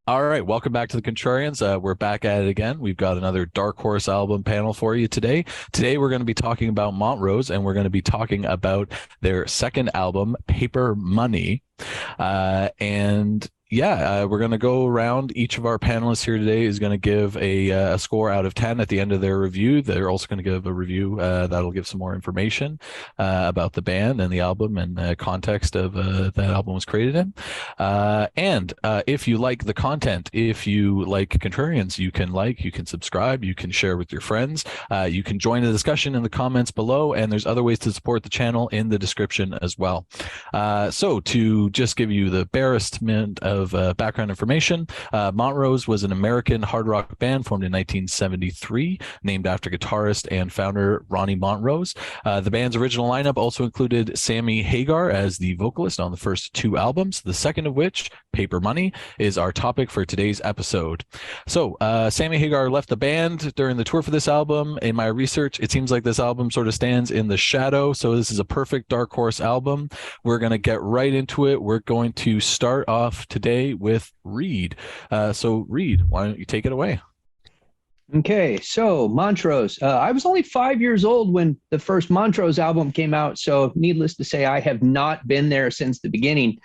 All right, welcome back to the Contrarians. We're back at it again. We've got another Dark Horse album panel for you today. Today, we're going to be talking about Montrose, and we're going to be talking about their second album, Paper Money. We're going to go around. Each of our panelists here today is going to give a score out of 10 at the end of their review. They're also going to give a review that'll give some more information about the band and the album and context of that album was created in. If you like the content, if you like Contrarians, you can subscribe, you can share with your friends, you can join the discussion in the comments below, and there's other ways to support the channel in the description as well. So to just give you the barest mint of background information, Montrose was an American hard rock band formed in 1973, named after guitarist and founder Ronnie Montrose. The band's original lineup also included Sammy Hagar as the vocalist on the first two albums, the second of which, Paper Money, is our topic for today's episode. So Sammy Hagar left the band during the tour for this album. In my research, it seems like this album sort of stands in the shadow, so this is a perfect Dark Horse album. We're going to get right into it. We're going to start off today with Reed. So Reed, why don't you take it away? Okay, so Montrose. I was only 5 years old when the first Montrose album came out, so needless to say, I have not been there since the beginning.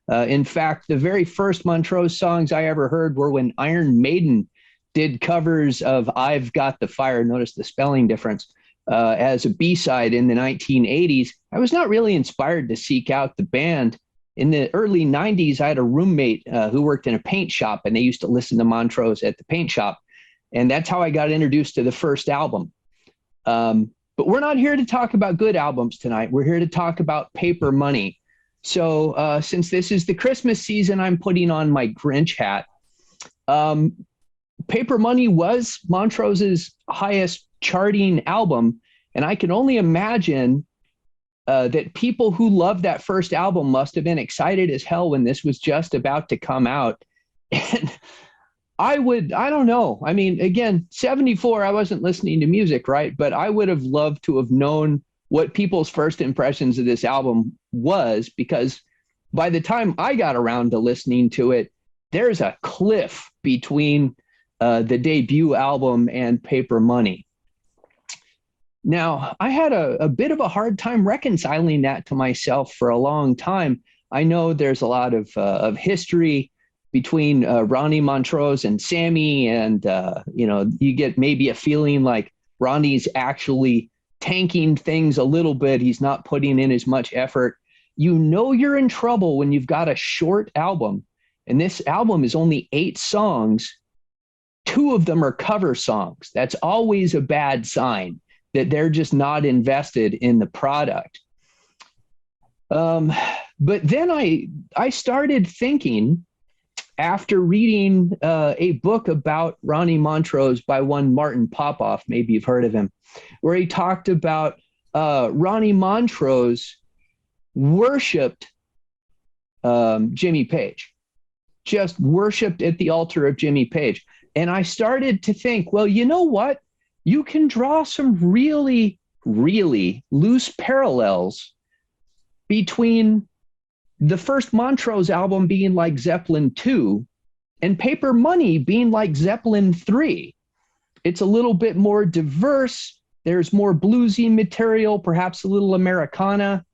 In fact, the very first Montrose songs I ever heard were when Iron Maiden did covers of I've Got the Fire. Notice the spelling difference. As a B-side in the 1980s. I was not really inspired to seek out the band. In the early 90s, I had a roommate who worked in a paint shop, and they used to listen to Montrose at the paint shop. And that's how I got introduced to the first album. But we're not here to talk about good albums tonight. We're here to talk about Paper Money. So since this is the Christmas season, I'm putting on my Grinch hat. Paper Money was Montrose's highest charting album, and I can only imagine that people who loved that first album must have been excited as hell when this was just about to come out. And I don't know. I mean, again, 74, I wasn't listening to music, right? But I would have loved to have known what people's first impressions of this album was, because by the time I got around to listening to it, there's a cliff between the debut album and Paper Money. Now, I had a bit of a hard time reconciling that to myself for a long time. I know there's a lot of history between Ronnie Montrose and Sammy, and you get maybe a feeling like Ronnie's actually tanking things a little bit. He's not putting in as much effort. You know you're in trouble when you've got a short album, and this album is only 8 songs. 2 of them are cover songs. That's always a bad sign that they're just not invested in the product. But then I started thinking, after reading a book about Ronnie Montrose by one Martin Popoff, maybe you've heard of him, where he talked about Ronnie Montrose worshipped Jimmy Page, just worshipped at the altar of Jimmy Page. And I started to think, well, you know what? You can draw some really, really loose parallels between the first Montrose album being like Zeppelin 2 and Paper Money being like Zeppelin 3. It's a little bit more diverse. There's more bluesy material, perhaps a little Americana.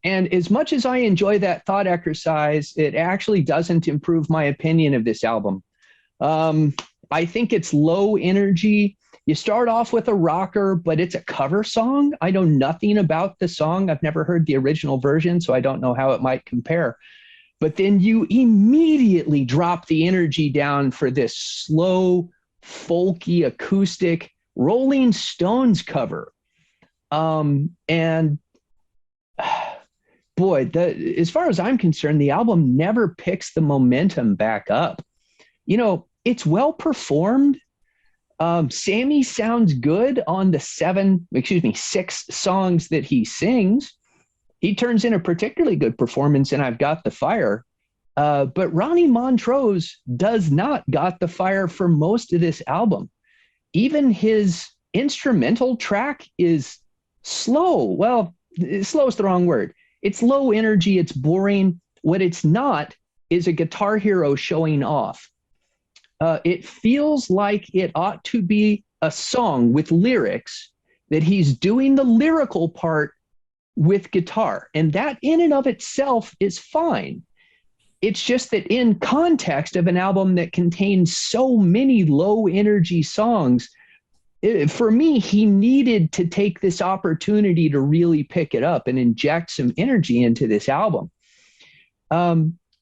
And as much as I enjoy that thought exercise, it actually doesn't improve my opinion of this album. I think it's low energy. You start off with a rocker, but it's a cover song. I know nothing about the song. I've never heard the original version, so I don't know how it might compare. But then you immediately drop the energy down for this slow, folky, acoustic Rolling Stones cover. And boy, as far as I'm concerned, the album never picks the momentum back up. You know, it's well performed. Sammy sounds good on the 6 songs that he sings. He turns in a particularly good performance in I've Got the Fire. But Ronnie Montrose does not got the fire for most of this album. Even his instrumental track is slow. Well, slow is the wrong word. It's low energy. It's boring. What it's not is a guitar hero showing off. It feels like it ought to be a song with lyrics that he's doing the lyrical part with guitar. And that in and of itself is fine. It's just that in context of an album that contains so many low energy songs, for me, he needed to take this opportunity to really pick it up and inject some energy into this album.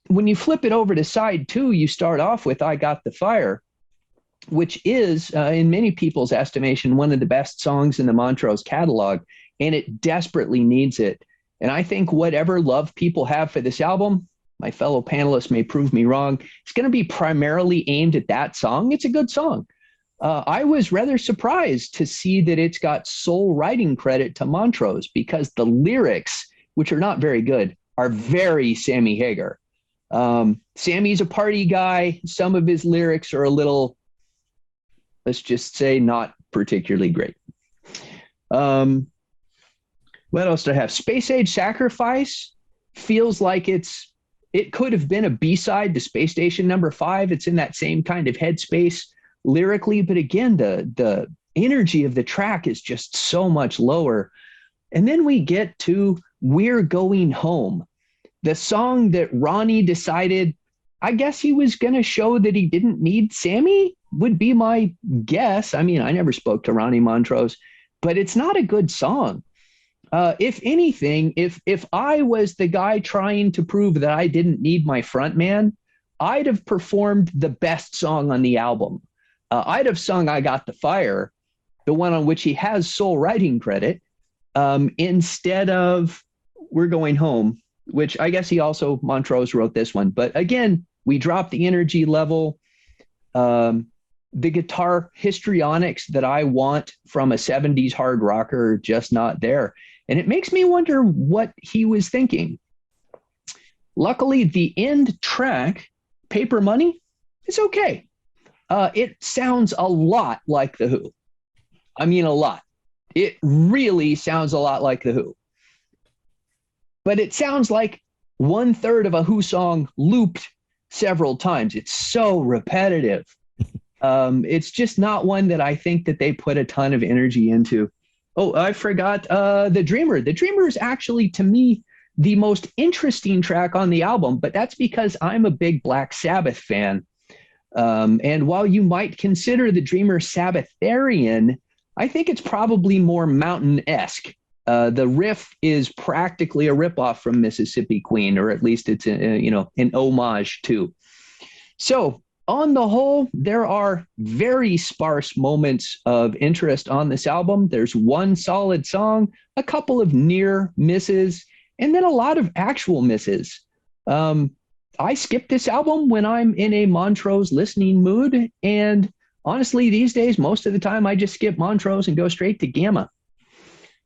When you flip it over to side 2, you start off with I Got the Fire, which is, in many people's estimation, one of the best songs in the Montrose catalog, and it desperately needs it. And I think whatever love people have for this album, my fellow panelists may prove me wrong, it's going to be primarily aimed at that song. It's a good song. I was rather surprised to see that it's got sole writing credit to Montrose, because the lyrics, which are not very good, are very Sammy Hagar. Sammy's a party guy. Some of his lyrics are a little, let's just say, not particularly great. What else do I have? Space Age Sacrifice feels like it could have been a B-side to Space Station #5. It's in that same kind of headspace lyrically, but again, the energy of the track is just so much lower. And then we get to We're Going Home, the song that Ronnie decided, I guess he was going to show that he didn't need Sammy, would be my guess. I mean, I never spoke to Ronnie Montrose, but it's not a good song. If anything, if I was the guy trying to prove that I didn't need my front man, I'd have performed the best song on the album. I'd have sung I Got the Fire, the one on which he has sole writing credit, instead of We're Going Home, which I guess he also, Montrose wrote this one. But again, we dropped the energy level. The guitar histrionics that I want from a 70s hard rocker are just not there. And it makes me wonder what he was thinking. Luckily, the end track, Paper Money, is okay. It sounds a lot like The Who. I mean, a lot. It really sounds a lot like The Who. But it sounds like 1/3 of a Who song looped several times. It's so repetitive. It's just not one that I think that they put a ton of energy into. Oh, I forgot The Dreamer. The Dreamer is actually, to me, the most interesting track on the album, but that's because I'm a big Black Sabbath fan. And while you might consider The Dreamer Sabbatharian, I think it's probably more Mountain-esque. The riff is practically a ripoff from Mississippi Queen, or at least it's an homage to. So on the whole, there are very sparse moments of interest on this album. There's one solid song, a couple of near misses, and then a lot of actual misses. I skip this album when I'm in a Montrose listening mood, and honestly, these days, most of the time, I just skip Montrose and go straight to Gamma.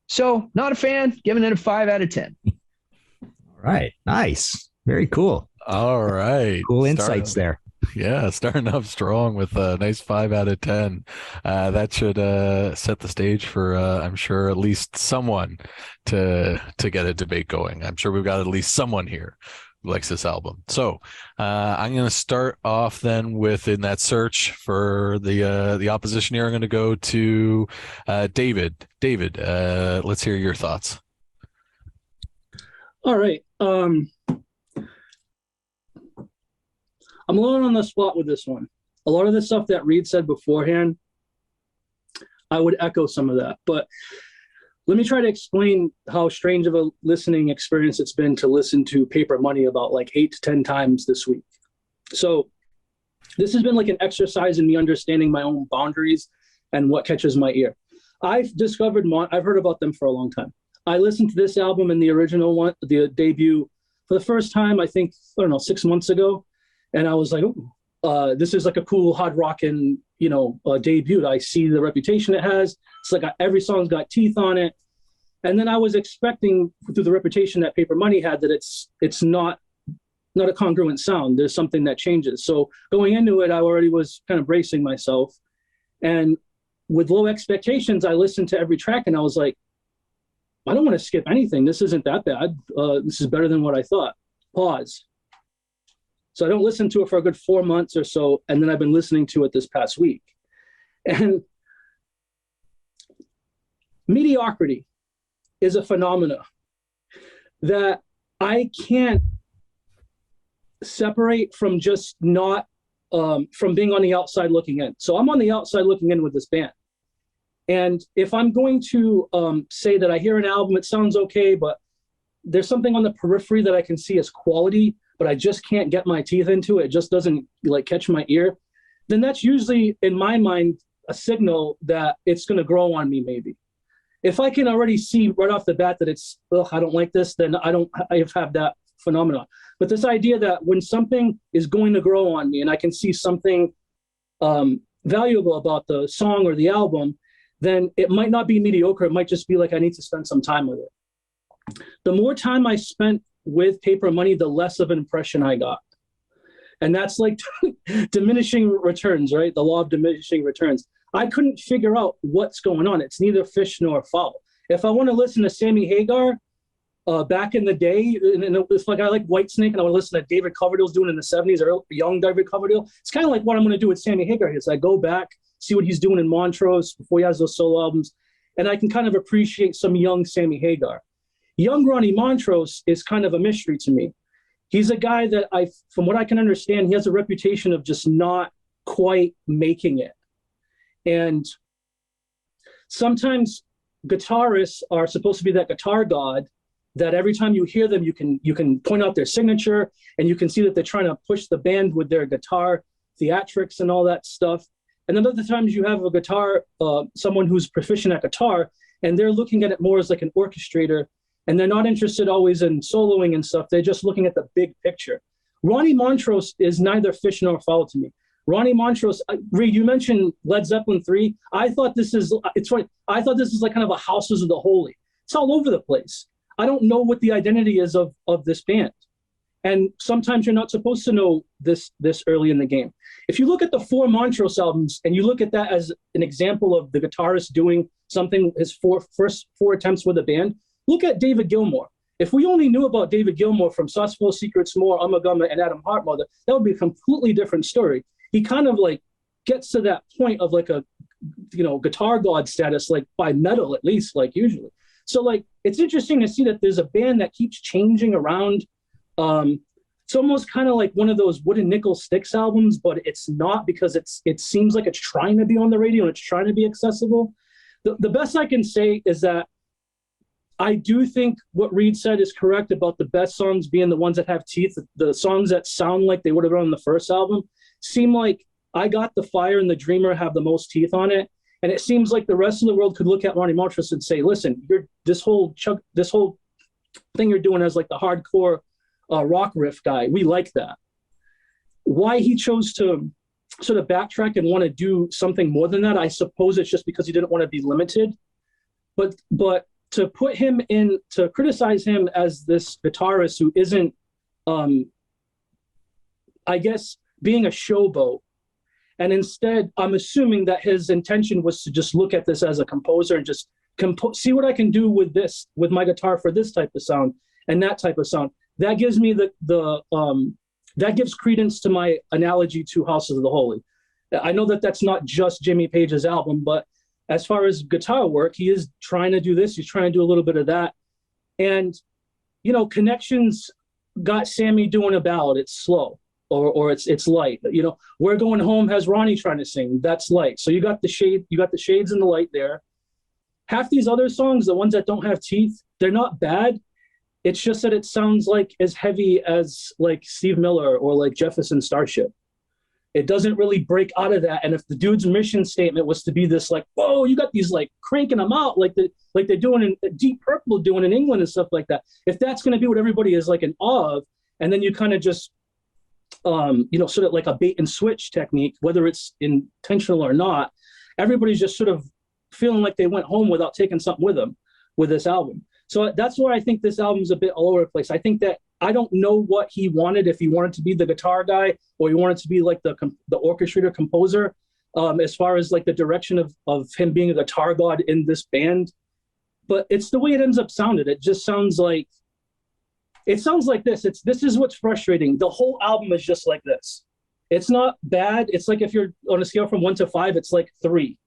So, not a fan, giving it a 5 out of 10. All right. Nice. Very cool. All right. Cool insights there. Yeah, starting off strong with a nice 5 out of 10. That should set the stage for, I'm sure, at least someone to get a debate going. I'm sure we've got at least someone here who likes this album. So I'm going to start off then with, in that search for the opposition here, I'm going to go to David. David, let's hear your thoughts. All right. I'm a little on the spot with this one. A lot of the stuff that Reed said beforehand, I would echo some of that. But let me try to explain how strange of a listening experience it's been to listen to Paper Money about like 8 to 10 times this week. So this has been like an exercise in me understanding my own boundaries and what catches my ear. I've heard about them for a long time. I listened to this album and the original one, the debut, for the first time, I think, 6 months ago. And I was like, this is like a cool hard rockin', debut. I see the reputation it has. It's like every song's got teeth on it. And then I was expecting, through the reputation that Paper Money had, that it's not a congruent sound. There's something that changes. So going into it, I already was kind of bracing myself. And with low expectations, I listened to every track and I was like, I don't want to skip anything. This isn't that bad. This is better than what I thought. Pause. So I don't listen to it for a good 4 months or so, and then I've been listening to it this past week. And mediocrity is a phenomena that I can't separate from just not from being on the outside looking in. So I'm on the outside looking in with this band. And if I'm going to say that I hear an album, it sounds okay, but there's something on the periphery that I can see as quality, but I just can't get my teeth into it. It just doesn't like catch my ear. Then that's usually, in my mind, a signal that it's going to grow on me maybe. If I can already see right off the bat that it's, I don't like this, then I have that phenomenon. But this idea that when something is going to grow on me and I can see something valuable about the song or the album, then it might not be mediocre. It might just be like I need to spend some time with it. The more time I spent with Paper Money, the less of an impression I got. And that's like diminishing returns, right? The law of diminishing returns. I couldn't figure out what's going on. It's neither fish nor fowl. If I want to listen to Sammy Hagar back in the day, and it's like I like Whitesnake and I want to listen to David Coverdale's doing in the 70s or young David Coverdale, it's kind of like what I'm going to do with Sammy Hagar is I go back, see what he's doing in Montrose before he has those solo albums, and I can kind of appreciate some young Sammy Hagar. Young Ronnie Montrose is kind of a mystery to me. He's a guy that from what I can understand, he has a reputation of just not quite making it. And sometimes guitarists are supposed to be that guitar god that every time you hear them, you can point out their signature and you can see that they're trying to push the band with their guitar theatrics and all that stuff. And then other times you have a guitar, someone who's proficient at guitar, and they're looking at it more as like an orchestrator, and they're not interested always in soloing and stuff. They're just looking at the big picture. Ronnie Montrose is neither fish nor fowl to me. Ronnie Montrose, Reed, you mentioned Led Zeppelin 3. I thought this is, it's funny, I thought this is like kind of a Houses of the Holy. It's all over the place. I don't know what the identity is of this band. And sometimes you're not supposed to know this early in the game. If you look at the 4 Montrose albums and you look at that as an example of the guitarist doing something, his first 4 attempts with a band, look at David Gilmour. If we only knew about David Gilmour from Saucerful of Secrets, More, Ummagumma, and Adam Heartmother, that would be a completely different story. He kind of like gets to that point of like a, guitar god status, like by metal at least, like usually. So like, it's interesting to see that there's a band that keeps changing around. It's almost kind of like one of those Wooden Nickel Sticks albums, but it's not, because it seems like it's trying to be on the radio and it's trying to be accessible. The best I can say is that I do think what Reed said is correct about the best songs being the ones that have teeth. The songs that sound like they would have been on the first album seem like I Got the Fire and The Dreamer have the most teeth on it. And it seems like the rest of the world could look at Ronnie Montrose and say, listen, this whole thing you're doing as like the hardcore rock riff guy, we like that. Why he chose to sort of backtrack and want to do something more than that, I suppose it's just because he didn't want to be limited. But to put him in, to criticize him as this guitarist who isn't, I guess, being a showboat, and instead I'm assuming that his intention was to just look at this as a composer and just see what I can do with this, with my guitar for this type of sound and that type of sound. That gives me that gives credence to my analogy to Houses of the Holy. I know that that's not just Jimmy Page's album, but as far as guitar work, he is trying to do this. He's trying to do a little bit of that. And, Connections got Sammy doing a ballad. It's slow or it's light. We're Going Home has Ronnie trying to sing. That's light. So you got the shades and the light there. Half these other songs, the ones that don't have teeth, they're not bad. It's just that it sounds like as heavy as like Steve Miller or like Jefferson Starship. It doesn't really break out of that. And if the dude's mission statement was to be this like, whoa, you got these like cranking them out like they're doing in Deep Purple doing in England and stuff like that. If that's going to be what everybody is like in awe of, and then you kind of just, sort of like a bait and switch technique, whether it's intentional or not, everybody's just sort of feeling like they went home without taking something with them with this album. So that's where I think this album's a bit all over the place. I think that I don't know what he wanted, if he wanted to be the guitar guy or he wanted to be like the orchestrator composer, as far as like the direction of him being a guitar god in this band. But it's the way it ends up sounded. It just sounds like It sounds like this. This is what's frustrating. The whole album is just like this. It's not bad. It's like if you're on a scale from 1 to 5, it's like 3.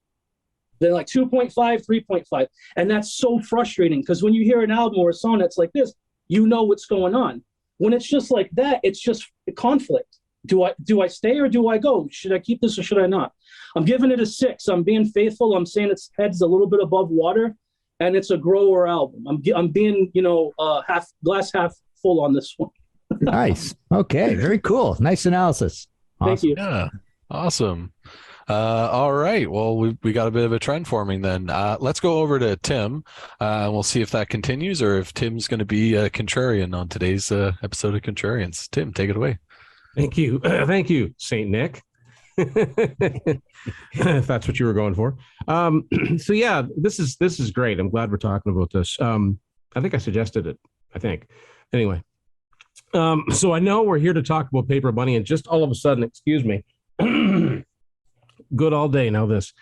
They're like 2.5, 3.5. And that's so frustrating because when you hear an album or a song that's like this, you know what's going on. When it's just like that, it's just a conflict. Do I stay or do I go? Should I keep this or should I not? I'm giving it a 6. I'm being faithful. I'm saying its head's a little bit above water, and it's a grower album. I'm being, glass half full on this one. Nice. Okay. Very cool. Nice analysis. Awesome. Thank you. Yeah. Awesome. All right. Well, we got a bit of a trend forming then. Let's go over to Tim. We'll see if that continues or if Tim's going to be a contrarian on today's episode of Contrarians. Tim, take it away. Thank you. Thank you, Saint Nick. If that's what you were going for. So yeah, this is great. I'm glad we're talking about this. I think I suggested it. I think. Anyway. So I know we're here to talk about paper money, and just all of a sudden, excuse me, good all day now this.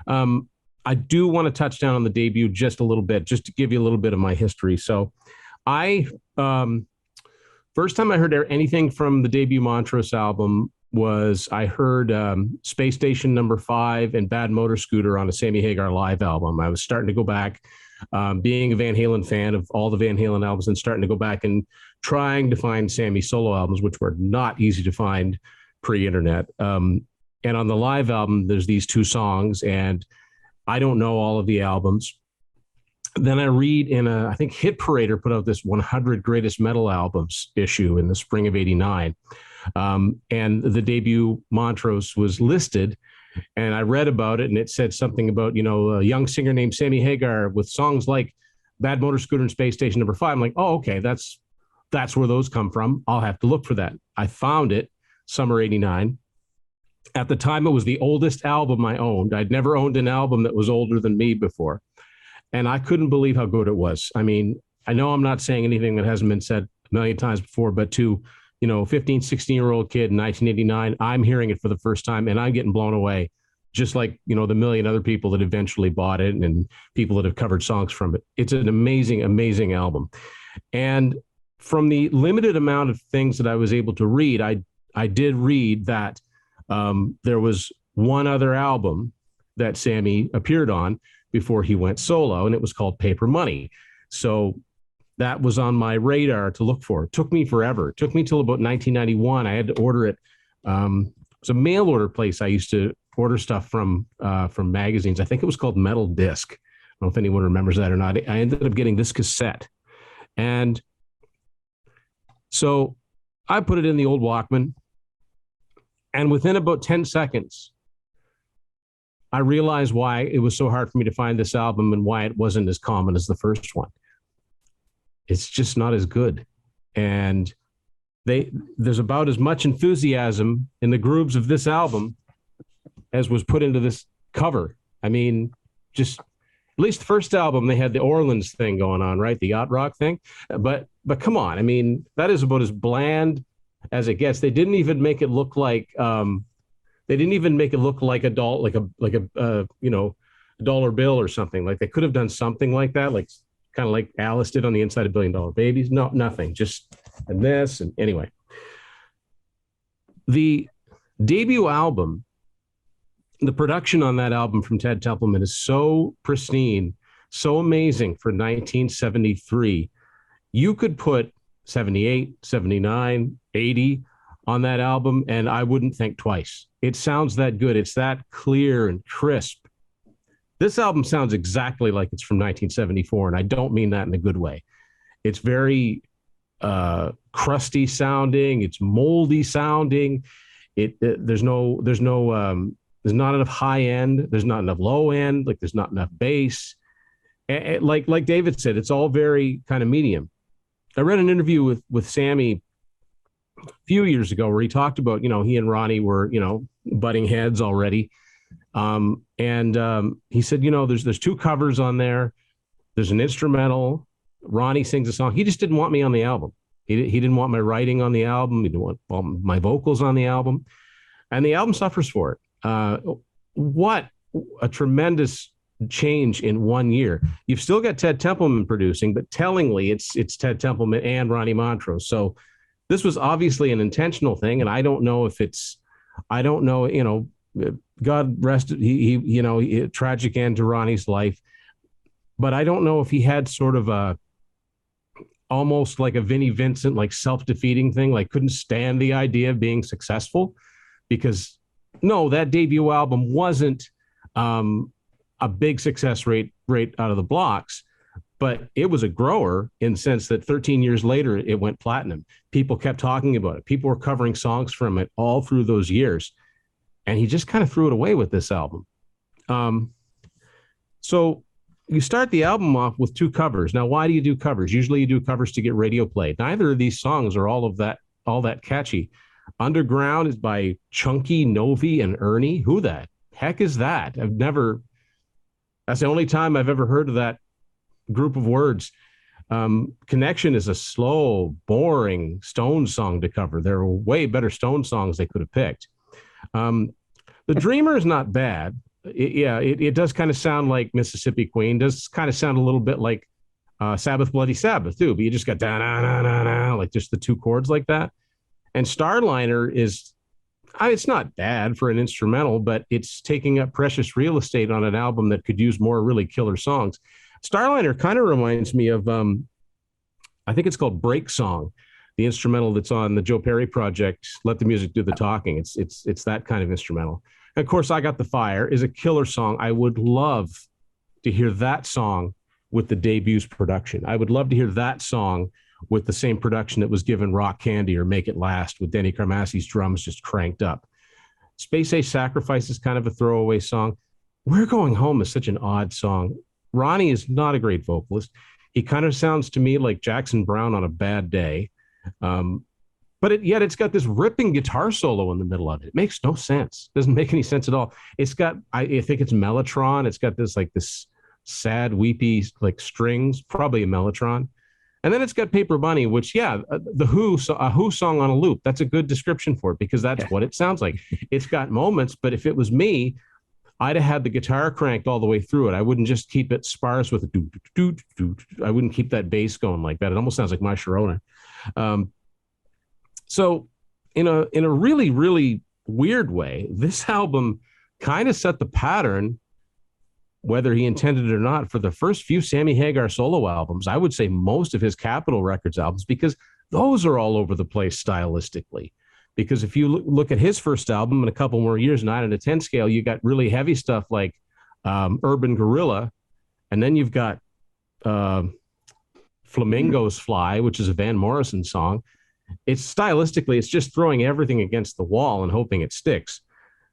I do want to touch down on the debut just a little bit, just to give you a little bit of my history. So I first time I heard anything from the debut Montrose album was I heard Space Station Number 5 and Bad Motor Scooter on a Sammy Hagar live album. I was starting to go back, being a Van Halen fan of all the Van Halen albums, and starting to go back and trying to find Sammy solo albums, which were not easy to find pre-internet. And on the live album, there's these 2 songs, and I don't know all of the albums. Then I read I think Hit Parader put out this 100 Greatest Metal Albums issue in the spring of '89. And the debut Montrose was listed, and I read about it, and it said something about, a young singer named Sammy Hagar with songs like Bad Motor Scooter and Space Station Number 5. I'm like, oh, okay, that's where those come from. I'll have to look for that. I found it, summer '89. At the time, it was the oldest album I owned. I'd never owned an album that was older than me before. And I couldn't believe how good it was. I mean, I know I'm not saying anything that hasn't been said a million times before, but to, 15, 16-year-old kid in 1989, I'm hearing it for the first time and I'm getting blown away, just like, the million other people that eventually bought it and people that have covered songs from it. It's an amazing, amazing album. And from the limited amount of things that I was able to read, I did read that there was one other album that Sammy appeared on before he went solo, and it was called Paper Money. So that was on my radar to look for. It took me forever. It took me till about 1991. I had to order it. It was a mail order place I used to order stuff from magazines. I think it was called Metal Disc. I don't know if anyone remembers that or not. I ended up getting this cassette. And so I put it in the old Walkman, and within about 10 seconds, I realized why it was so hard for me to find this album and why it wasn't as common as the first one. It's just not as good. And there's about as much enthusiasm in the grooves of this album as was put into this cover. I mean, just at least the first album, they had the Orleans thing going on, right? The yacht rock thing. But come on. I mean, that is about as bland as it gets. They didn't even make it look like a doll, like a dollar bill or something. Like they could have done something like that, like kind of like Alice did on the Inside of $1 Billion Babies. No, nothing. Just and this. And anyway, the debut album, the production on that album from Ted Templeman is so pristine, so amazing for 1973. You could put 78, 79, 80 on that album, and I wouldn't think twice. It sounds that good. It's that clear and crisp. This album sounds exactly like it's from 1974, and I don't mean that in a good way. It's very crusty sounding. It's moldy sounding. There's not enough high end. There's not enough low end. Like there's not enough bass. And like David said, it's all very kind of medium. I read an interview with Sammy a few years ago where he talked about, he and Ronnie were, butting heads already. He said, there's 2 covers on there. There's an instrumental. Ronnie sings a song. He just didn't want me on the album. He didn't want my writing on the album. He didn't want my vocals on the album. And the album suffers for it. What a tremendous change in 1 year. You've still got Ted Templeman producing, but tellingly, it's Ted Templeman and Ronnie Montrose. So this was obviously an intentional thing, and I don't know if it's, I don't know, you know, God rest he tragic end to Ronnie's life, but I don't know if he had sort of a almost like a Vinnie Vincent, like self-defeating thing, like couldn't stand the idea of being successful, because no, that debut album wasn't a big success rate out of the blocks, but it was a grower in the sense that 13 years later, it went platinum. People kept talking about it. People were covering songs from it all through those years. And he just kind of threw it away with this album. So you start the album off with 2 covers. Now, why do you do covers? Usually you do covers to get radio play. Neither of these songs are all that catchy. Underground is by Chunky, Novi, and Ernie. Who the heck is that? That's the only time I've ever heard of that group of words. Connection is a slow, boring Stones song to cover. There are way better Stones songs they could have picked. The Dreamer is not bad. It does kind of sound like Mississippi Queen. Does kind of sound a little bit like Sabbath Bloody Sabbath too, but you just got da-na-na-na-na, like just the 2 chords like that. And Starliner is, it's not bad for an instrumental, but it's taking up precious real estate on an album that could use more really killer songs. Starliner kind of reminds me of, I think it's called Break Song, the instrumental that's on the Joe Perry project, Let the Music Do the Talking. It's that kind of instrumental. And of course, I Got the Fire is a killer song. I would love to hear that song with the debut's production. I would love to hear that song with the same production that was given Rock Candy or Make It Last, with Denny Carmassi's drums just cranked up. Space Age Sacrifice is kind of a throwaway song. We're Going Home is such an odd song. Ronnie is not a great vocalist. He kind of sounds to me like Jackson Browne on a bad day. But yet it's got this ripping guitar solo in the middle of it. It makes no sense. Doesn't make any sense at all. It's got, I think it's Mellotron. It's got this sad, weepy like strings, probably a Mellotron. And then it's got Paper Bunny, which, a Who song on a loop. That's a good description for it, because that's what it sounds like. It's got moments, but if it was me, I'd have had the guitar cranked all the way through it. I wouldn't just keep it sparse with a do. I wouldn't keep that bass going like that. It almost sounds like My Sharona. So in a really, really weird way, this album kind of set the pattern, whether he intended it or not, for the first few Sammy Hagar solo albums. I would say most of his Capitol Records albums, because those are all over the place stylistically. Because if you look at his first album in a couple more years, 9 and a 10 scale, you got really heavy stuff like Urban Gorilla. And then you've got Flamingos Fly, which is a Van Morrison song. It's stylistically, it's just throwing everything against the wall and hoping it sticks.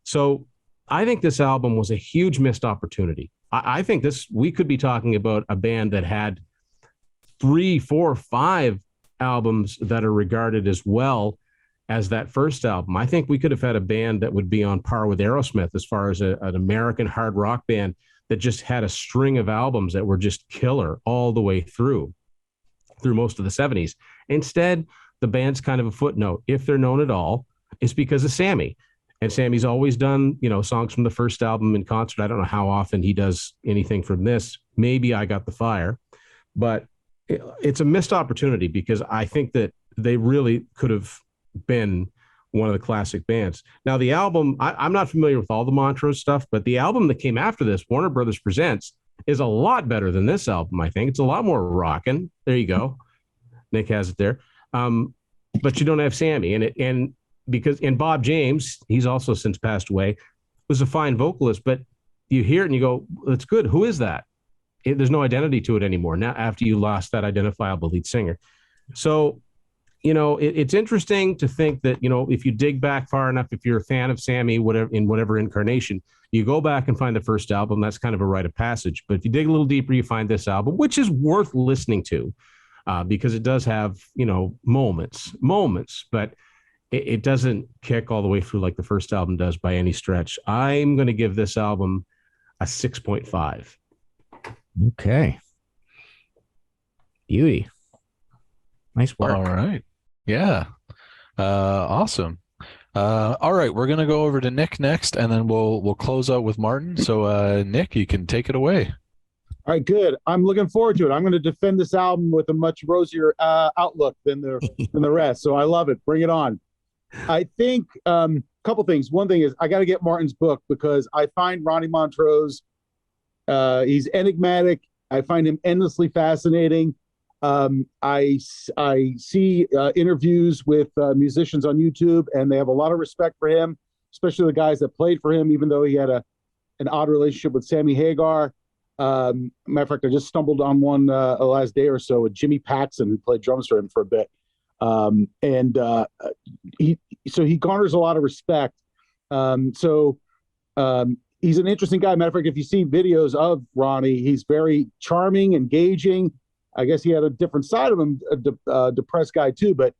So I think this album was a huge missed opportunity. I think we could be talking about a band that had 3, 4, 5 albums that are regarded as well as that first album. I think we could have had a band that would be on par with Aerosmith as far as an American hard rock band that just had a string of albums that were just killer all the way through most of the 70s. Instead, the band's kind of a footnote, if they're known at all, is because of Sammy. And Sammy's always done, songs from the first album in concert. I don't know how often he does anything from this. Maybe I Got the Fire. But it's a missed opportunity, because I think that they really could have been one of the classic bands. Now, the album, I'm not familiar with all the Montrose stuff, but the album that came after this, Warner Brothers Presents, is a lot better than this album, I think. It's a lot more rockin'. There you go. Nick has it there. But you don't have Sammy. And Bob James, he's also since passed away, was a fine vocalist, but you hear it and you go, that's good. Who is that? There's no identity to it anymore now after you lost that identifiable lead singer. So, it's interesting to think that, if you dig back far enough, if you're a fan of Sammy, whatever incarnation, you go back and find the first album, that's kind of a rite of passage. But if you dig a little deeper, you find this album, which is worth listening to, because it does have, moments, but it doesn't kick all the way through like the first album does by any stretch. I'm going to give this album a 6.5. Okay. Beauty. Nice work. All right. Yeah. Awesome. All right, we're gonna go over to Nick next, and then we'll close out with Martin. So, Nick, you can take it away. All right, good. I'm looking forward to it. I'm going to defend this album with a much rosier outlook than the rest. So I love it. Bring it on. I think a couple things. One thing is I got to get Martin's book because I find Ronnie Montrose. He's enigmatic. I find him endlessly fascinating. I see interviews with musicians on YouTube, and they have a lot of respect for him, especially the guys that played for him, even though he had an odd relationship with Sammy Hagar. Matter of fact, I just stumbled on one the last day or so with Jimmy Paxson, who played drums for him for a bit. He garners a lot of respect. He's an interesting guy. Matter of fact, if you see videos of Ronnie, he's very charming, engaging. I guess he had a different side of him, a depressed guy too, but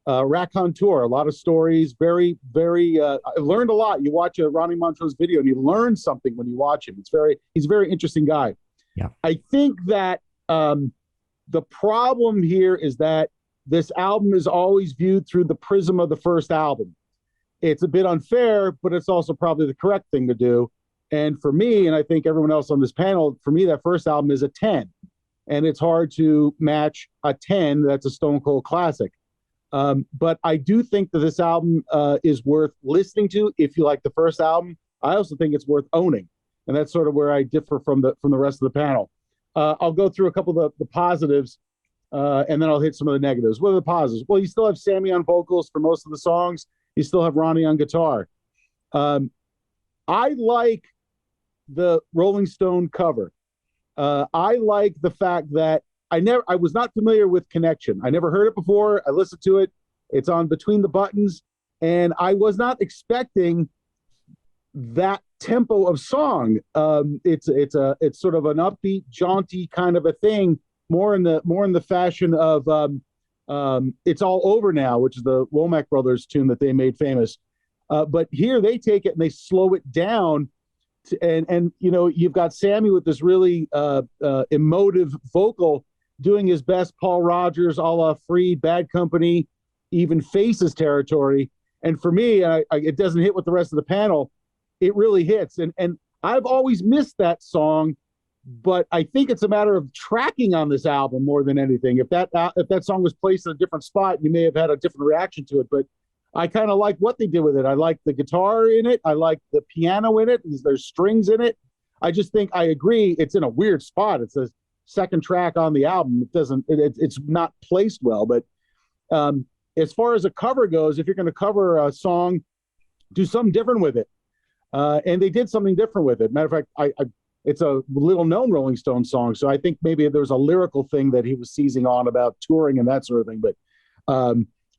raconteur, a lot of stories, very, very, I learned a lot. You watch a Ronnie Montrose video and you learn something when you watch him. He's a very interesting guy. Yeah. I think that the problem here is that this album is always viewed through the prism of the first album. It's a bit unfair, but it's also probably the correct thing to do. And for me, and I think everyone else on this panel, for me, that first album is a 10. And it's hard to match a 10 that's a Stone Cold classic. But I do think that this album is worth listening to if you like the first album. I also think it's worth owning. And that's sort of where I differ from the rest of the panel. I'll go through a couple of the positives, and then I'll hit some of the negatives. What are the positives? Well, you still have Sammy on vocals for most of the songs. You still have Ronnie on guitar. I like the Rolling Stone cover. I like the fact that I was not familiar with Connection. I never heard it before. I listened to it. It's on Between the Buttons, and I was not expecting that tempo of song. It's sort of an upbeat, jaunty kind of a thing, more in the fashion of It's All Over Now, which is the Womack Brothers tune that they made famous. But here they take it and they slow it down. And you've got Sammy with this really emotive vocal doing his best Paul Rogers, a la Free, Bad Company, even Faces territory. And for me, it doesn't hit with the rest of the panel. It really hits. And I've always missed that song, but I think it's a matter of tracking on this album more than anything. If that song was placed in a different spot, you may have had a different reaction to it. But I kind of like what they did with it. I like the guitar in it. I like the piano in it. There's strings in it. I just think I agree. It's in a weird spot. It's a second track on the album. It's not placed well. But as far as a cover goes, if you're going to cover a song, do something different with it. And they did something different with it. Matter of fact, it's a little known Rolling Stones song. So I think maybe there was a lyrical thing that he was seizing on about touring and that sort of thing. But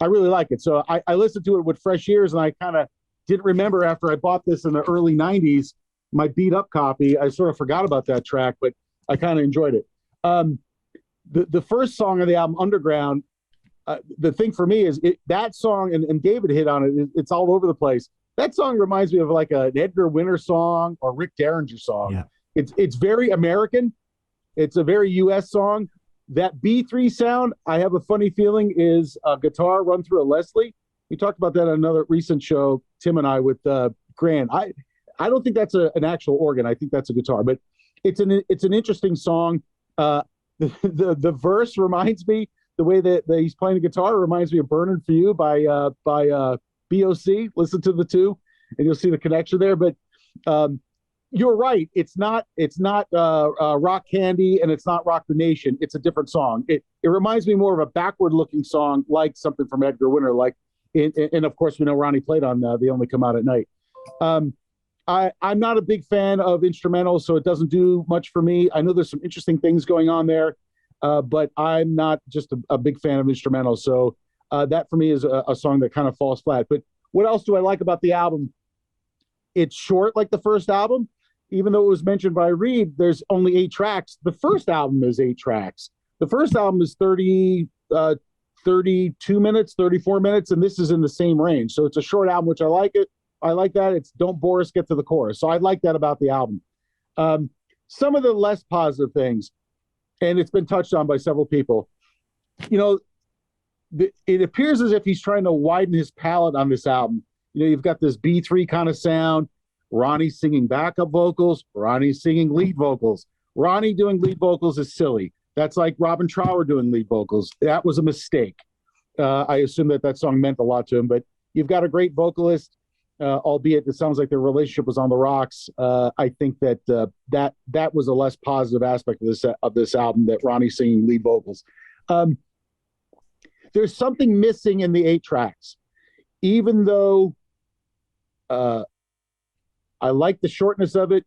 I really like it. So I listened to it with fresh ears, and I kind of didn't remember after I bought this in the early 90s, my beat up copy. I sort of forgot about that track, but I kind of enjoyed it. The first song of the album, Underground, the thing for me is that song, and David hit on it, it's all over the place. That song reminds me of like an Edgar Winter song or Rick Derringer song. Yeah. It's very American. It's a very U.S. song. That B3 sound, I have a funny feeling, is a guitar run through a Leslie. We talked about that on another recent show, Tim and I, with Grant. I don't think that's an actual organ. I think that's a guitar, but it's an interesting song. The verse reminds me, the way that he's playing the guitar reminds me of "Burning for You" by BOC. Listen to the two, and you'll see the connection there. But you're right. It's not Rock Candy, and it's not Rock the Nation. It's a different song. It reminds me more of a backward-looking song, like something from Edgar Winter. And of course, we know Ronnie played on "They Only Come Out at Night." I'm not a big fan of instrumentals, so it doesn't do much for me. I know there's some interesting things going on there, but I'm not just a big fan of instrumentals. So that for me is a song that kind of falls flat. But what else do I like about the album? It's short, like the first album. Even though it was mentioned by Reed, there's only 8 tracks. The first album is 8 tracks. The first album is 32 minutes, 34 minutes, and this is in the same range. So it's a short album, which I like it. I like that. It's don't bore us, get to the chorus. So I like that about the album. Some of the less positive things, and it's been touched on by several people, it appears as if he's trying to widen his palette on this album. you've got this B3 kind of sound. Ronnie singing backup vocals, Ronnie singing lead vocals. Ronnie doing lead vocals is silly. That's like Robin Trower doing lead vocals. That was a mistake. I assume that song meant a lot to him, but you've got a great vocalist, albeit it sounds like their relationship was on the rocks. I think that was a less positive aspect of this album, that Ronnie singing lead vocals. There's something missing in the 8 tracks, even though I like the shortness of it,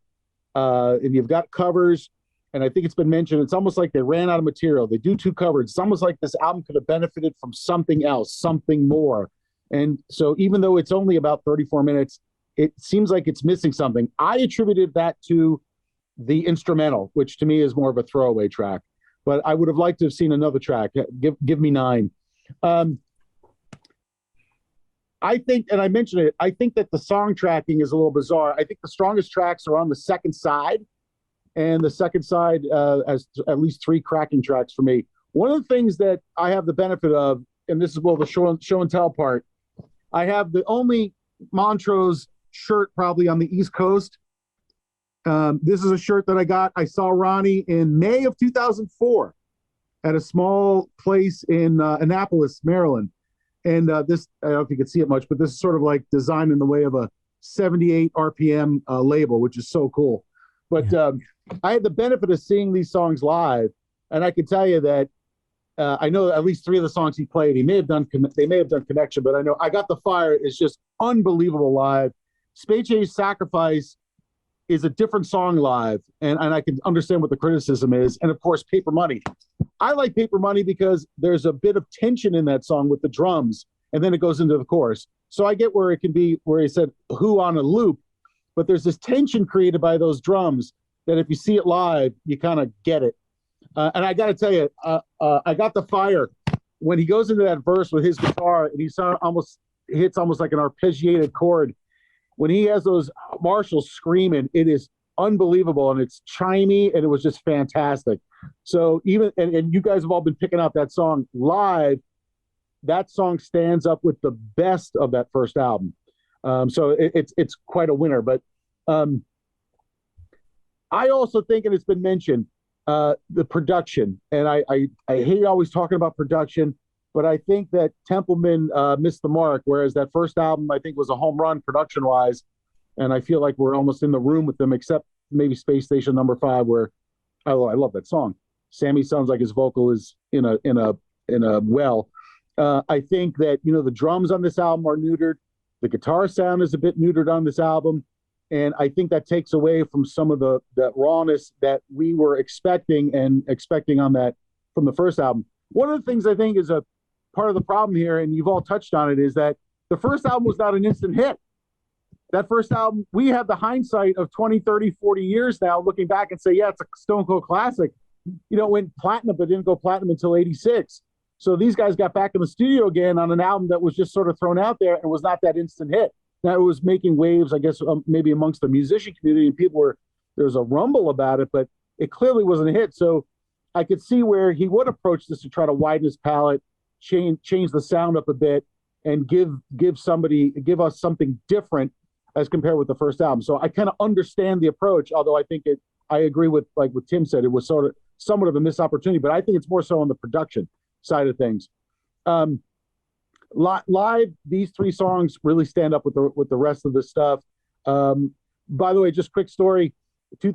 and you've got covers. And I think it's been mentioned, it's almost like they ran out of material. They do 2 covers. It's almost like this album could have benefited from something else, something more. And so even though it's only about 34 minutes, it seems like it's missing something. I attributed that to the instrumental, which to me is more of a throwaway track. But I would have liked to have seen another track. Give me 9. I think, and I mentioned it, I think that the song tracking is a little bizarre. I think the strongest tracks are on the second side. And the second side has at least 3 cracking tracks for me. One of the things that I have the benefit of, and this is the show and tell part, I have the only Montrose shirt probably on the East Coast. This is a shirt that I got. I saw Ronnie in May of 2004 at a small place in Annapolis, Maryland. And this, I don't know if you can see it much, but this is sort of like designed in the way of a 78 RPM label, which is so cool. But I had the benefit of seeing these songs live, and I can tell you that I know at least 3 of the songs he played. They may have done Connection, but I know I Got the Fire is just unbelievable live. Spade Sacrifice is a different song live, and I can understand what the criticism is. And of course, Paper Money. I like Paper Money because there's a bit of tension in that song with the drums, and then it goes into the chorus. So I get where it can be where he said "who" on a loop, but there's this tension created by those drums that if you see it live, you kind of get it. And I got to tell you, I Got the Fire, when he goes into that verse with his guitar and he hits almost like an arpeggiated chord. When he has those Marshalls screaming, it is unbelievable, and it's chimey, and it was just fantastic. So even, and you guys have all been picking out that song live, that song stands up with the best of that first album. So it's quite a winner. But I also think, and it's been mentioned, the production, and I hate always talking about production, but I think that Templeman missed the mark, whereas that first album I think was a home run production-wise, and I feel like we're almost in the room with them, except maybe Space Station Number 5, where I love that song. Sammy sounds like his vocal is in a well. I think that the drums on this album are neutered. The guitar sound is a bit neutered on this album. And I think that takes away from some of that rawness that we were expecting on that from the first album. One of the things I think is a part of the problem here, and you've all touched on it, is that the first album was not an instant hit. That first album, we have the hindsight of 20, 30, 40 years now, looking back and say, yeah, it's a Stone Cold classic. It went platinum, but didn't go platinum until 86. So these guys got back in the studio again on an album that was just sort of thrown out there and was not that instant hit. Now, it was making waves, I guess, maybe amongst the musician community, and there was a rumble about it, but it clearly wasn't a hit. So I could see where he would approach this to try to widen his palette, change the sound up a bit, and give us something different as compared with the first album. So I kind of understand the approach, although I think I agree with, like what Tim said, it was somewhat of a missed opportunity, but I think it's more so on the production side of things. Live, these 3 songs really stand up with the rest of the stuff. By the way, just quick story. May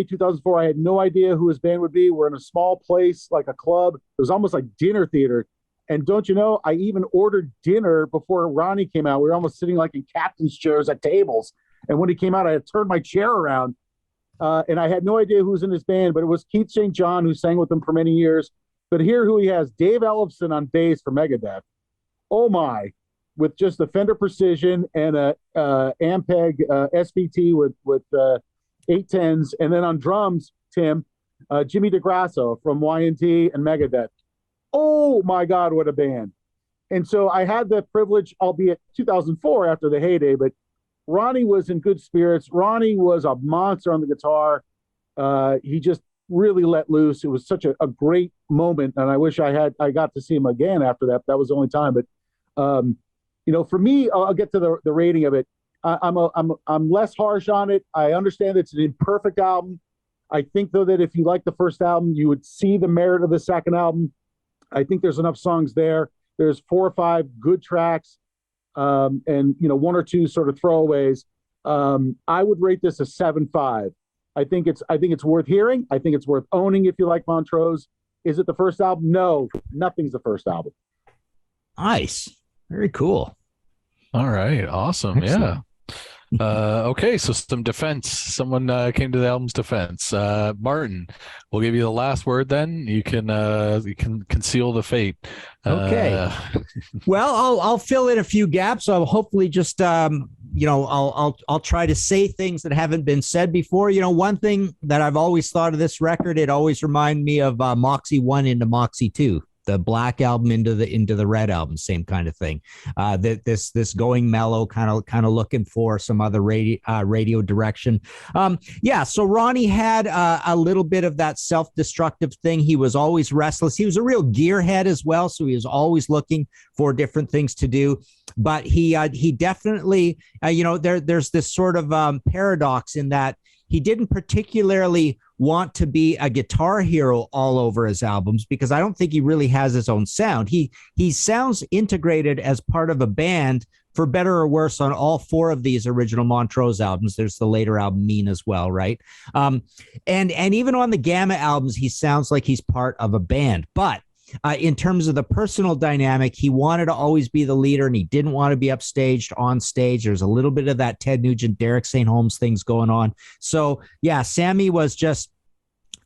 2004, I had no idea who his band would be. We're in a small place, like a club. It was almost like dinner theater. And don't you know, I even ordered dinner before Ronnie came out. We were almost sitting like in captain's chairs at tables. And when he came out, I had turned my chair around. And I had no idea who was in his band, but it was Keith St. John, who sang with them for many years. But here who he has, Dave Ellefson on bass for Megadeth. Oh my, with just a Fender Precision and a Ampeg SVT with 810s. And then on drums, Tim, Jimmy DeGrasso from Y&T and Megadeth. Oh my God, what a band. And so I had the privilege, albeit 2004 after the heyday, but Ronnie was in good spirits. Ronnie was a monster on the guitar. He just really let loose. It was such a great moment. And I wish I got to see him again after that. That was the only time. But, For me, I'll get to the rating of it. I'm less harsh on it. I understand it's an imperfect album. I think, though, that if you like the first album, you would see the merit of the second album. I think there's enough songs there. There's 4 or 5 good tracks, and 1 or 2 sort of throwaways. I would rate this a 7.5. I think it's worth hearing. I think it's worth owning if you like Montrose. Is it the first album? No, nothing's the first album. Nice. Very cool. All right. Awesome. Excellent. Yeah. Okay, so some defense. Someone came to the album's defense. Martin, we'll give you the last word. Then you can conceal the fate. Okay. Well, I'll fill in a few gaps. I'll hopefully just I'll try to say things that haven't been said before. One thing that I've always thought of this record, it always reminded me of Moxie 1 into Moxie 2. The Black album into the Red album, same kind of thing. This going mellow, kind of looking for some other radio direction. So Ronnie had a little bit of that self-destructive thing. He was always restless. He was a real gearhead as well, so he was always looking for different things to do. But he definitely, there's this sort of paradox in that he didn't particularly want to be a guitar hero all over his albums, because I don't think he really has his own sound. He sounds integrated as part of a band, for better or worse, on all 4 of these original Montrose albums. There's the later album Mean as well, right? And even on the Gamma albums, he sounds like he's part of a band. But in terms of the personal dynamic, he wanted to always be the leader, and he didn't want to be upstaged on stage. There's a little bit of that Ted Nugent, Derek St. Holmes things going on. So yeah, Sammy was just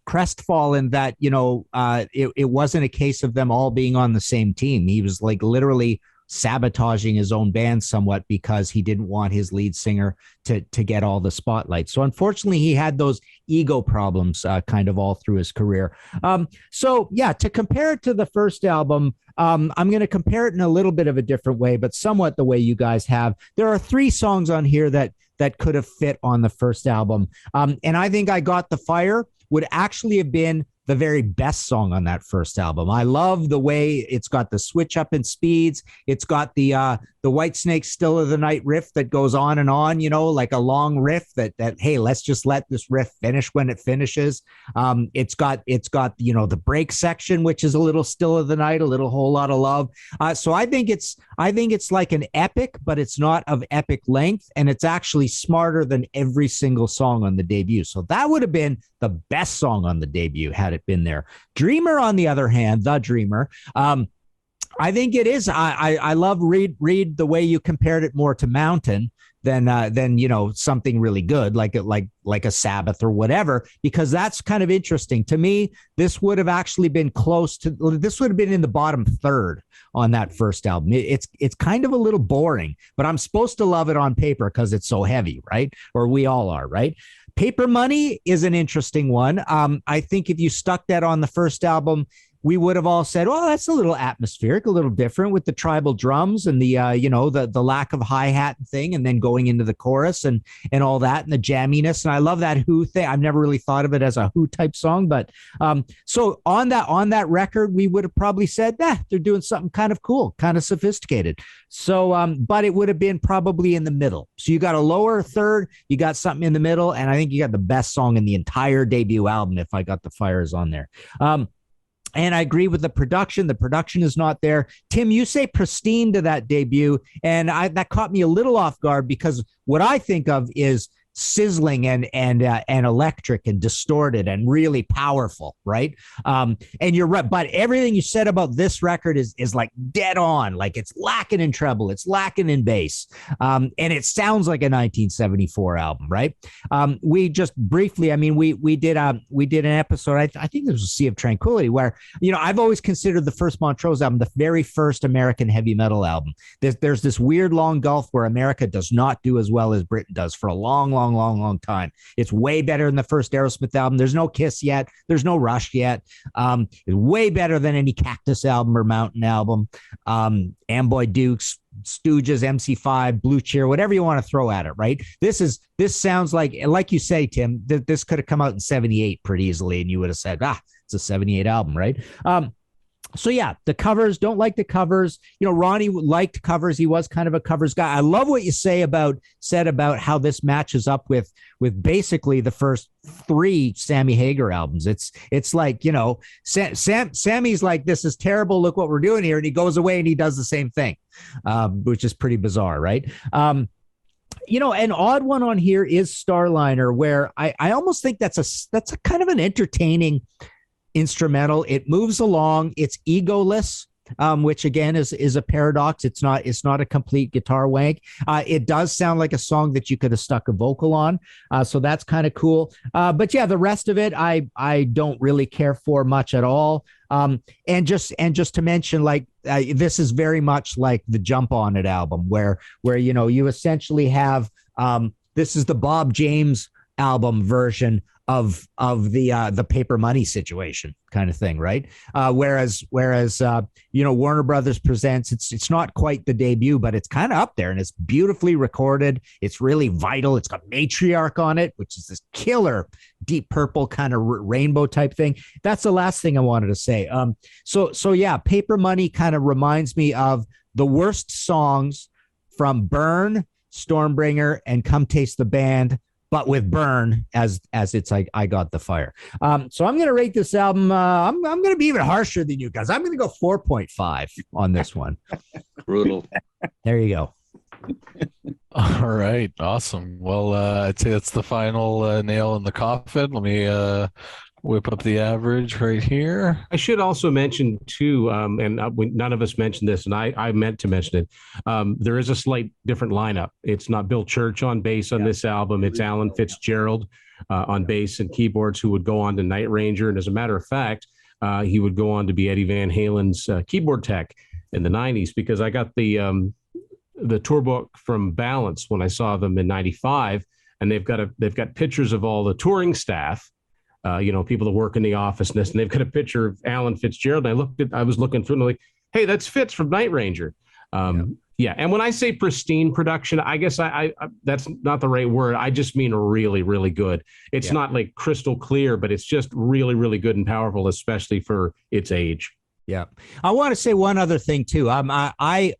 crestfallen that, it wasn't a case of them all being on the same team. He was like literally sabotaging his own band somewhat because he didn't want his lead singer to get all the spotlight. So unfortunately, he had those ego problems kind of all through his career. To compare it to the first album, I'm going to compare it in a little bit of a different way, but somewhat the way you guys have. There are 3 songs on here that could have fit on the first album. And I think I Got the Fire would actually have been the very best song on that first album. I love the way it's got the switch up in speeds. It's got the Whitesnake Still of the Night riff that goes on and on, like a long riff that hey, let's just let this riff finish when it finishes. It's got the break section, which is a little Still of the Night, a little Whole Lot of Love. So I think it's like an epic, but it's not of epic length, and it's actually smarter than every single song on the debut. So that would have been the best song on the debut had it been there. Dreamer, on the other hand, The Dreamer, I think it is. I love read the way you compared it more to Mountain than something really good like a Sabbath or whatever, because that's kind of interesting to me. This would have actually been this would have been in the bottom third on that first album. It's kind of a little boring, but I'm supposed to love it on paper because it's so heavy, right? Or we all are, right? Paper Money is an interesting one. I think if you stuck that on the first album, we would have all said, "Oh, that's a little atmospheric, a little different with the tribal drums and the the lack of hi-hat thing, and then going into the chorus and all that, and the jamminess." And I love that Who thing. I've never really thought of it as a Who type song, but so on that record, we would have probably said, they're doing something kind of cool, kind of sophisticated. So, but it would have been probably in the middle. So you got a lower third, you got something in the middle, and I think you got the best song in the entire debut album if I Got the Fires on there. And I agree with the production. The production is not there. Tim, you say pristine to that debut, and that caught me a little off guard, because what I think of is sizzling and electric and distorted and really powerful, right? And you're right, but everything you said about this record is like dead on. Like, it's lacking in treble, it's lacking in bass, and it sounds like a 1974 album, right? We just briefly, we did an episode. I think this was Sea of Tranquility, where I've always considered the first Montrose album the very first American heavy metal album. There's this weird long gulf where America does not do as well as Britain does for a long time. It's way better than the first Aerosmith album. There's no Kiss yet. There's no Rush yet. It's way better than any Cactus album or Mountain album. Amboy Dukes, Stooges, MC5, Blue Cheer, whatever you want to throw at it, right? This sounds like you say, Tim, this could have come out in 78 pretty easily, and you would have said, it's a 78 album, right? So yeah, the covers, don't like the covers. You know, Ronnie liked covers. He was kind of a covers guy. I love what you said about how this matches up with basically the first 3 Sammy Hagar albums. It's like, you know, Sammy's like, this is terrible. Look what we're doing here. And he goes away and he does the same thing, which is pretty bizarre, right? You know, an odd one on here is Starliner, where I almost think that's a kind of an entertaining instrumental. It moves along. It's egoless, which again is a paradox. It's not a complete guitar wank. It does sound like a song that you could have stuck a vocal on. So that's kind of cool. But yeah, the rest of it, I don't really care for much at all. And just to mention, like, this is very much like the Jump On It album, where you know, you essentially have this is the Bob James album version of the Paper Money situation kind of thing, right? Whereas you know, Warner Brothers presents, it's not quite the debut, but it's kind of up there, and it's beautifully recorded. It's really vital. It's got Matriarch on it, which is this killer Deep Purple kind of rainbow type thing. That's the last thing I wanted to say. So yeah, Paper Money kind of reminds me of the worst songs from Burn, Stormbringer, and Come Taste the Band, but with Burn as it's like I Got the Fire. So I'm going to rate this album. I'm going to be even harsher than you guys. I'm going to go 4.5 on this one. Brutal. There you go. All right, awesome. Well, I'd say that's the final nail in the coffin. Let me whip up the average right here. I should also mention too, and none of us mentioned this, and I meant to mention it. There is a slight different lineup. It's not Bill Church on bass on this album. It's Alan Fitzgerald on bass and keyboards, who would go on to Night Ranger. And as a matter of fact, he would go on to be Eddie Van Halen's keyboard tech in the 90s, because I got the tour book from Balance when I saw them in 95, and they've got pictures of all the touring staff. You know, people that work in the office, and they've got a picture of Alan Fitzgerald. And I was looking through and I'm like, hey, that's Fitz from Night Ranger. Yeah. And when I say pristine production, I guess I that's not the right word. I just mean really, really good. It's not like crystal clear, but it's just really, really good and powerful, especially for its age. Yeah. I want to say one other thing too. I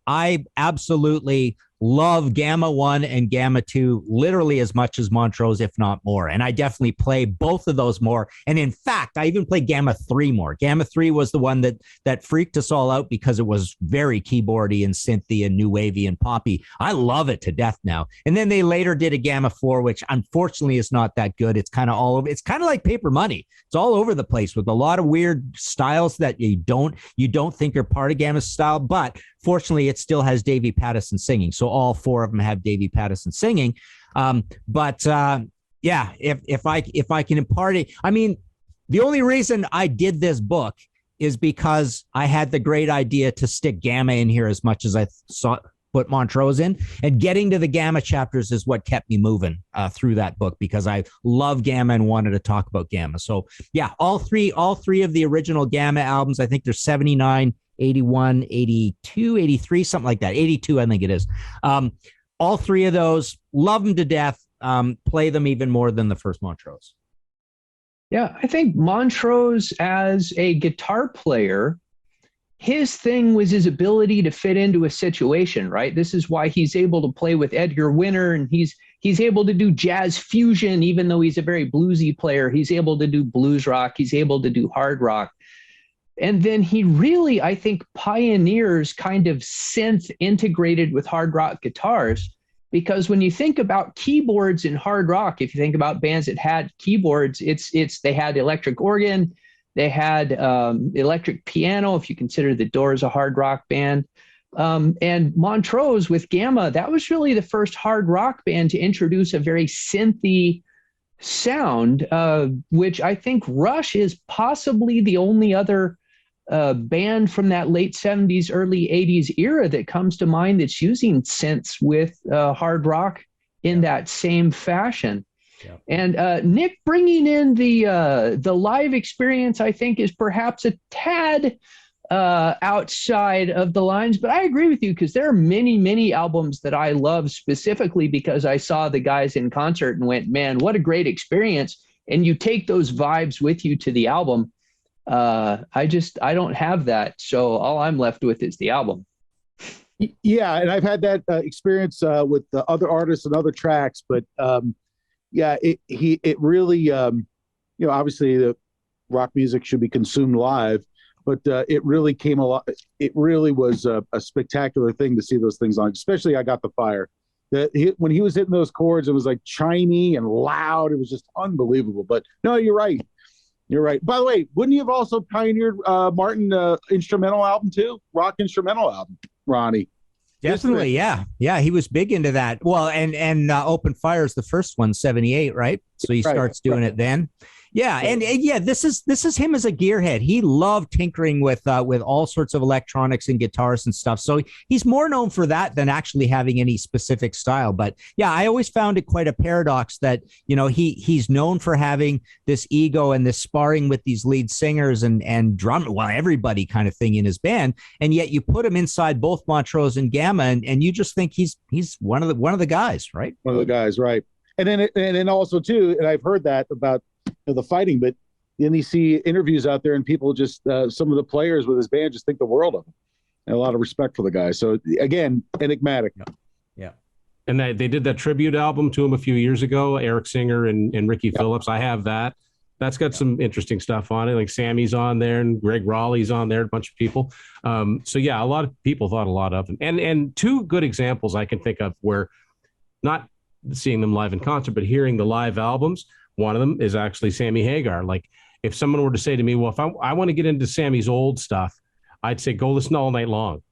absolutely love Gamma 1 and Gamma 2 literally as much as Montrose, if not more. And I definitely play both of those more. And in fact, I even play Gamma 3 more. Gamma 3 was the one that freaked us all out because it was very keyboardy and synthy and new wavy and poppy. I love it to death now. And then they later did a Gamma 4, which unfortunately is not that good. It's kind of all over. It's kind of like Paper Money. It's all over the place with a lot of weird styles that you don't think are part of Gamma's style, but fortunately, it still has Davy Pattison singing. So all 4 of them have Davy Pattison singing. Yeah, if I can impart it, I mean, the only reason I did this book is because I had the great idea to stick Gamma in here as much as I put Montrose in, and getting to the Gamma chapters is what kept me moving through that book, because I love Gamma and wanted to talk about Gamma. So yeah, all three of the original Gamma albums, I think there's 79, 81, 82, 83, something like that. 82, I think it is. All 3 of those, love them to death. Play them even more than the first Montrose. Yeah, I think Montrose as a guitar player, his thing was his ability to fit into a situation, right? This is why he's able to play with Edgar Winter, and he's able to do jazz fusion, even though he's a very bluesy player. He's able to do blues rock. He's able to do hard rock. And then he really, I think, pioneers kind of synth integrated with hard rock guitars, because when you think about keyboards in hard rock, if you think about bands that had keyboards, they had electric organ, they had electric piano, if you consider the Doors a hard rock band. And Montrose with Gamma, that was really the first hard rock band to introduce a very synthy sound, which I think Rush is possibly the only other band from that late 70s, early 80s era that comes to mind that's using synths with hard rock in that same fashion. Yeah. And Nick bringing in the live experience, I think, is perhaps a tad outside of the lines, but I agree with you, because there are many, many albums that I love specifically because I saw the guys in concert and went, man, what a great experience. And you take those vibes with you to the album. I don't have that. So all I'm left with is the album. Yeah, and I've had that experience with the other artists and other tracks, but yeah, it really, obviously the rock music should be consumed live, but it really came a lot. It really was a spectacular thing to see those things on, especially I Got the Fire. When he was hitting those chords, it was like chimey and loud. It was just unbelievable. But no, you're right. You're right. By the way, wouldn't you have also pioneered Martin instrumental album too? Rock instrumental album, Ronnie. Definitely, yeah. He was big into that. Well, and Open Fire is the first one, 78, right? So he starts doing it then. Yeah, and yeah, this is him as a gearhead. He loved tinkering with all sorts of electronics and guitars and stuff. So he's more known for that than actually having any specific style. But yeah, I always found it quite a paradox that, he's known for having this ego and this sparring with these lead singers and drum, everybody kind of thing in his band, and yet you put him inside both Montrose and Gamma, and you just think he's one of the guys, right? One of the guys, right? And then also too, and I've heard that about the fighting, but then you see interviews out there and people just some of the players with his band just think the world of him, and a lot of respect for the guy. So again, enigmatic. Yeah. And they did that tribute album to him a few years ago, Eric Singer and Ricky Phillips. I have that. That's got some interesting stuff on it. Like Sammy's on there and Greg Raleigh's on there, a bunch of people. So yeah, a lot of people thought a lot of him. And two good examples I can think of where not seeing them live in concert, but hearing the live albums. One of them is actually Sammy Hagar. Like if someone were to say to me, well, if I want to get into Sammy's old stuff, I'd say go listen All Night Long.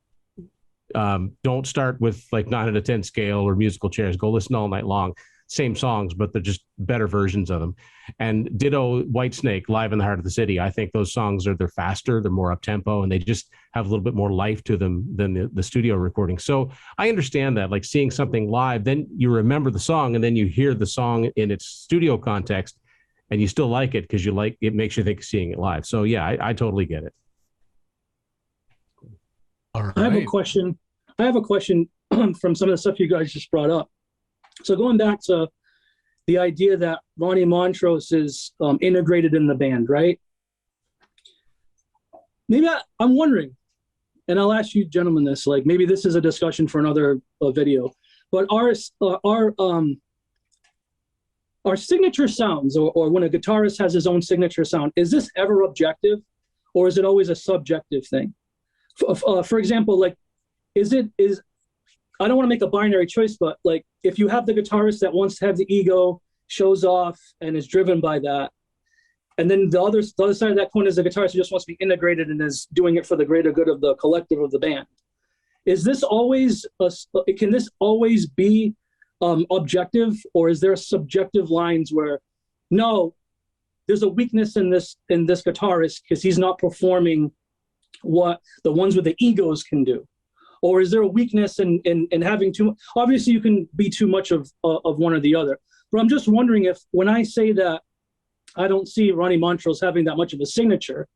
Don't start with like 9 out of 10 scale or musical chairs. Go listen All Night Long. Same songs, but they're just better versions of them. And ditto Whitesnake, Live in the Heart of the City. I think those songs they're faster, they're more up tempo, and they just have a little bit more life to them than the studio recording. So I understand that, like seeing something live, then you remember the song, and then you hear the song in its studio context, and you still like it because it makes you think of seeing it live. So yeah, I totally get it. All right. I have a question from some of the stuff you guys just brought up. So going back to the idea that Ronnie Montrose is integrated in the band, right? Maybe I'm wondering, and I'll ask you gentlemen this, like maybe this is a discussion for another video, but our signature sounds, or when a guitarist has his own signature sound, is this ever objective, or is it always a subjective thing? For example, like, is I don't want to make a binary choice, but like if you have the guitarist that wants to have the ego, shows off, and is driven by that, and then the other side of that coin is the guitarist who just wants to be integrated and is doing it for the greater good of the collective of the band. Is this always can this always be objective, or is there subjective lines where no, there's a weakness in this guitarist because he's not performing what the ones with the egos can do? Or is there a weakness in having too much? Obviously, you can be too much of one or the other. But I'm just wondering if, when I say that I don't see Ronnie Montrose having that much of a signature,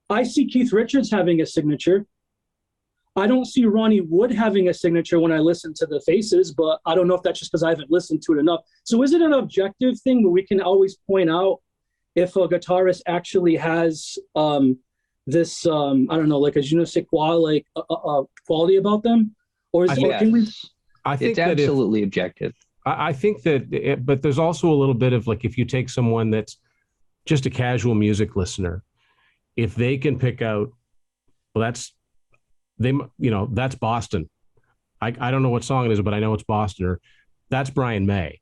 I see Keith Richards having a signature. I don't see Ronnie Wood having a signature when I listen to the Faces, but I don't know if that's just because I haven't listened to it enough. So is it an objective thing where we can always point out if a guitarist actually has this I don't know, like a je ne sais quoi, like quality about them, or can we? I think it's absolutely objective. I think that, but there's also a little bit of like if you take someone that's just a casual music listener, if they can pick out, well, that's Boston. I don't know what song it is, but I know it's Boston, or that's Brian May.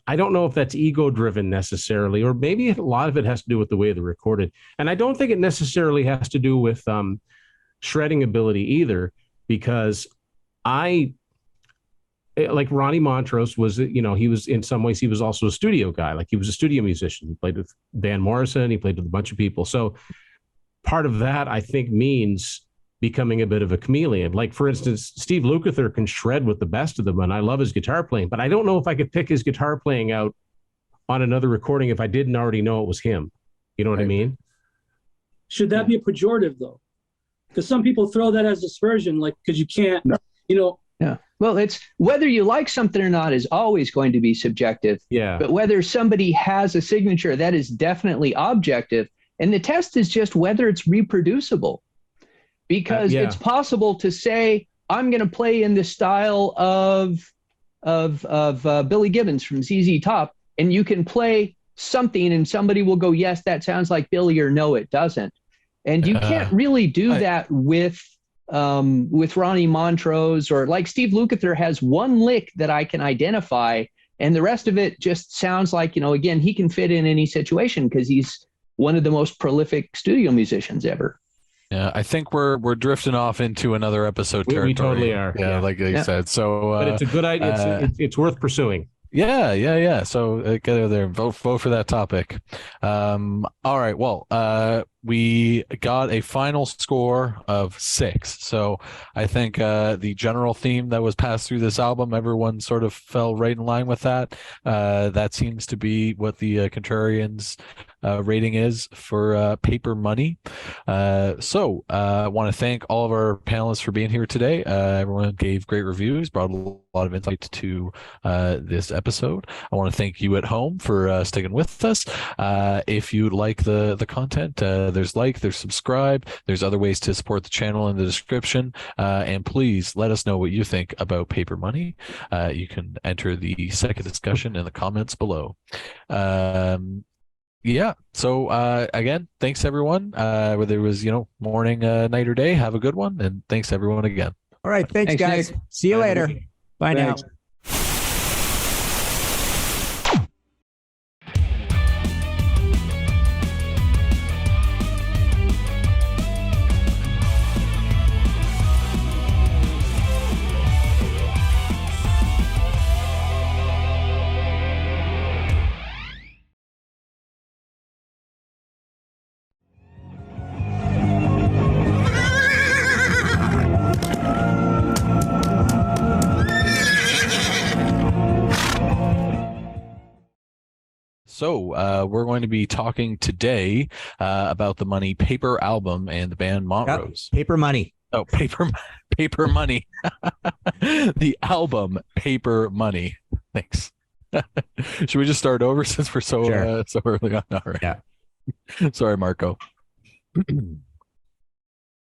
I don't know if that's ego driven necessarily, or maybe a lot of it has to do with the way they're recorded. And I don't think it necessarily has to do with shredding ability either, because like Ronnie Montrose was, he was in some ways, he was also a studio guy. Like he was a studio musician. He played with Van Morrison. He played with a bunch of people. So part of that, I think, means becoming a bit of a chameleon. Like, for instance, Steve Lukather can shred with the best of them, and I love his guitar playing, but I don't know if I could pick his guitar playing out on another recording if I didn't already know it was him. You know what I mean? Should that be a pejorative, though? Because some people throw that as dispersion, like, because you can't, Yeah. Well, it's whether you like something or not is always going to be subjective. Yeah. But whether somebody has a signature, that is definitely objective. And the test is just whether it's reproducible, because it's possible to say, I'm going to play in the style of Billy Gibbons from ZZ Top, and you can play something and somebody will go, yes, that sounds like Billy, or no, it doesn't. And you can't really do that with Ronnie Montrose, or like Steve Lukather has one lick that I can identify, and the rest of it just sounds like, again, he can fit in any situation because he's one of the most prolific studio musicians ever. Yeah, I think we're drifting off into another episode territory. We totally are. Yeah, like you said. So, but it's a good idea. It's worth pursuing. Yeah. So get over there and vote for that topic. All right. Well, we got a final score of 6. So I think the general theme that was passed through this album, everyone sort of fell right in line with that. That seems to be what the Contrarians rating is for Paper Money. So I want to thank all of our panelists for being here today. Everyone gave great reviews, brought a lot of insight to this episode. I want to thank you at home for sticking with us. If you like the content, there's subscribe, there's other ways to support the channel in the description, and please let us know what you think about Paper Money. You can enter the second discussion in the comments below. So again, thanks everyone, whether it was morning, night, or day. Have a good one, and thanks everyone again. All right, thanks guys. Nick. See you later. Bye Thanks. now. So we're going to be talking today about the Money Paper album and the band Montrose. Yep. Paper Money. Oh, Paper Money. The album Paper Money. Thanks. Should we just start over since we're so early on? All right. Yeah. Sorry, Marco.